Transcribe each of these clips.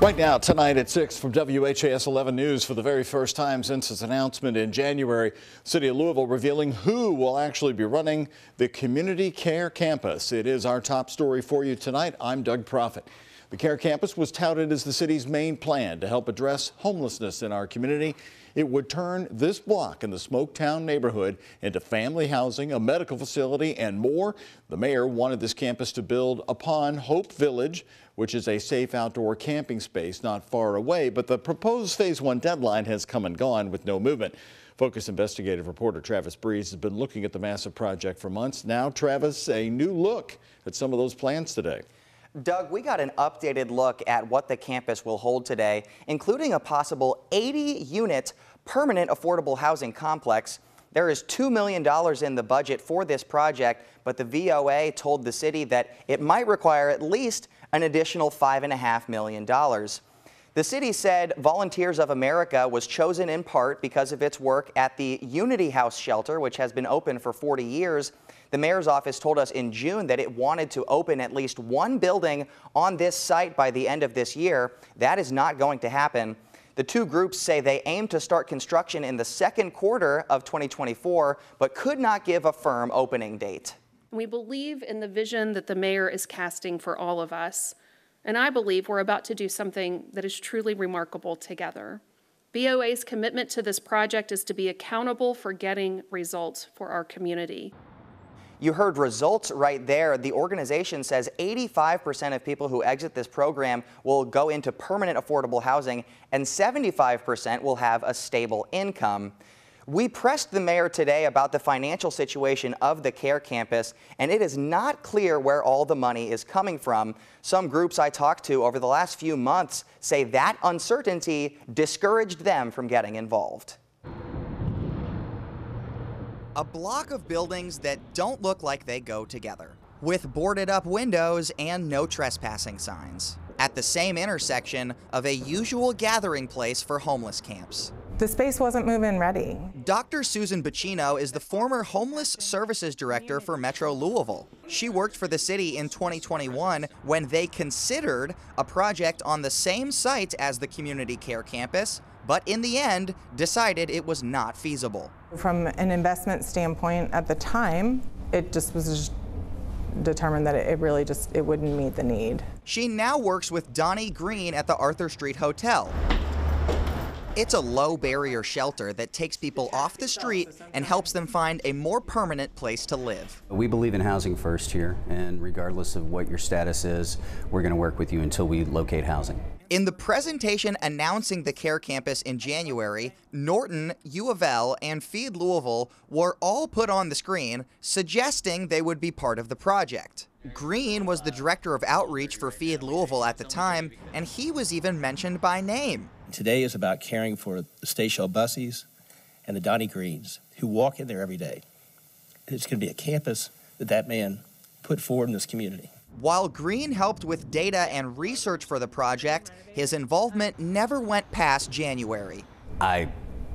Right now, tonight at 6 from WHAS 11 News, for the very first time since its announcement in January, City of Louisville revealing who will actually be running the Community Care Campus. It is our top story for you tonight. I'm Doug Proffitt. The Care Campus was touted as the city's main plan to help address homelessness in our community. It would turn this block in the Smoketown neighborhood into family housing, a medical facility, and more. The mayor wanted this campus to build upon Hope Village, which is a safe outdoor camping space not far away. But the proposed Phase 1 deadline has come and gone with no movement. Focus investigative reporter Travis Breeze has been looking at the massive project for months. Now, Travis, a new look at some of those plans today. Doug, we got an updated look at what the campus will hold today, including a possible 80-unit permanent affordable housing complex. There is $2 million in the budget for this project, but the VOA told the city that it might require at least an additional $5.5 million. The city said Volunteers of America was chosen in part because of its work at the Unity House shelter, which has been open for 40 years. The mayor's office told us in June that it wanted to open at least one building on this site by the end of this year. That is not going to happen. The two groups say they aim to start construction in the second quarter of 2024, but could not give a firm opening date. We believe in the vision that the mayor is casting for all of us, and I believe we're about to do something that is truly remarkable together. VOA's commitment to this project is to be accountable for getting results for our community. You heard results right there. The organization says 85% of people who exit this program will go into permanent affordable housing, and 75% will have a stable income. We pressed the mayor today about the financial situation of the Care Campus, and it is not clear where all the money is coming from. Some groups I talked to over the last few months say that uncertainty discouraged them from getting involved. A block of buildings that don't look like they go together, with boarded up windows and no trespassing signs, at the same intersection of a usual gathering place for homeless camps. The space wasn't move-in ready. Dr. Susan Bacino is the former Homeless Services Director for Metro Louisville. She worked for the city in 2021 when they considered a project on the same site as the Community Care Campus, but in the end decided it was not feasible. From an investment standpoint at the time, it was determined that it wouldn't meet the need. She now works with Donnie Green at the Arthur Street Hotel. It's a low barrier shelter that takes people off the street and helps them find a more permanent place to live. We believe in housing first here, and regardless of what your status is, we're going to work with you until we locate housing. In the presentation announcing the Care Campus in January, Norton, U of L, and Feed Louisville were all put on the screen, suggesting they would be part of the project. Green was the director of outreach for Feed Louisville at the time, and he was even mentioned by name. Today is about caring for the Stay-Shell Bussies and the Donnie Greens, who walk in there every day. It's going to be a campus that man put forward in this community. While Green helped with data and research for the project, his involvement never went past January. I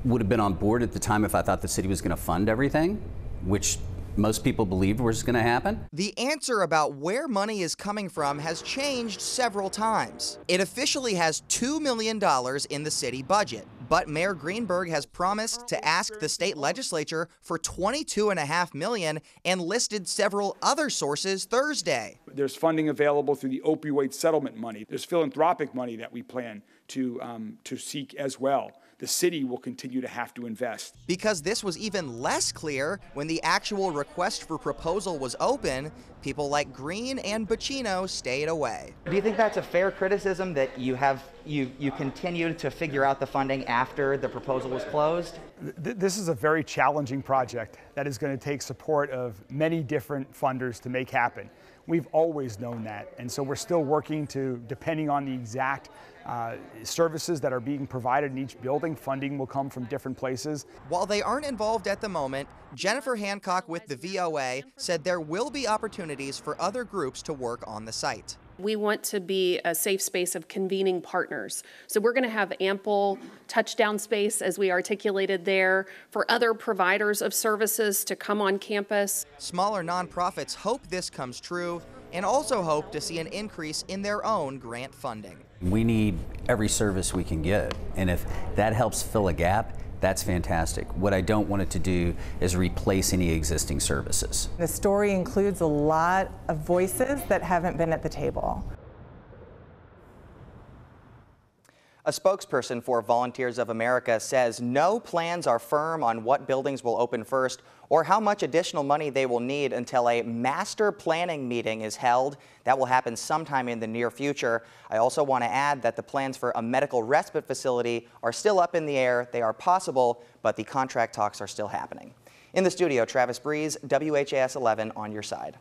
would have been on board at the time if I thought the city was going to fund everything, which most people believed was going to happen. The answer about where money is coming from has changed several times. It officially has $2 million in the city budget, but Mayor Greenberg has promised to ask the state legislature for $22.5 million and listed several other sources Thursday. There's funding available through the opioid settlement money. There's philanthropic money that we plan to seek as well. The city will continue to have to invest. Because this was even less clear when the actual request for proposal was open, people like Green and Bacino stayed away. Do you think that's a fair criticism that you continued to figure out the funding after the proposal was closed? This is a very challenging project that is going to take support of many different funders to make happen. We've always known that, and so we're still working to, depending on the exact services that are being provided in each building, funding will come from different places. While they aren't involved at the moment, Jennifer Hancock with the VOA said there will be opportunities for other groups to work on the site. We want to be a safe space of convening partners. So we're going to have ample touchdown space, as we articulated there, for other providers of services to come on campus. Smaller nonprofits hope this comes true. and also hope to see an increase in their own grant funding. We need every service we can get, and if that helps fill a gap, that's fantastic. What I don't want it to do is replace any existing services. The story includes a lot of voices that haven't been at the table. A spokesperson for Volunteers of America says no plans are firm on what buildings will open first or how much additional money they will need until a master planning meeting is held. That will happen sometime in the near future. I also want to add that the plans for a medical respite facility are still up in the air. They are possible, but the contract talks are still happening. In the studio, Travis Breeze, WHAS 11 on your side.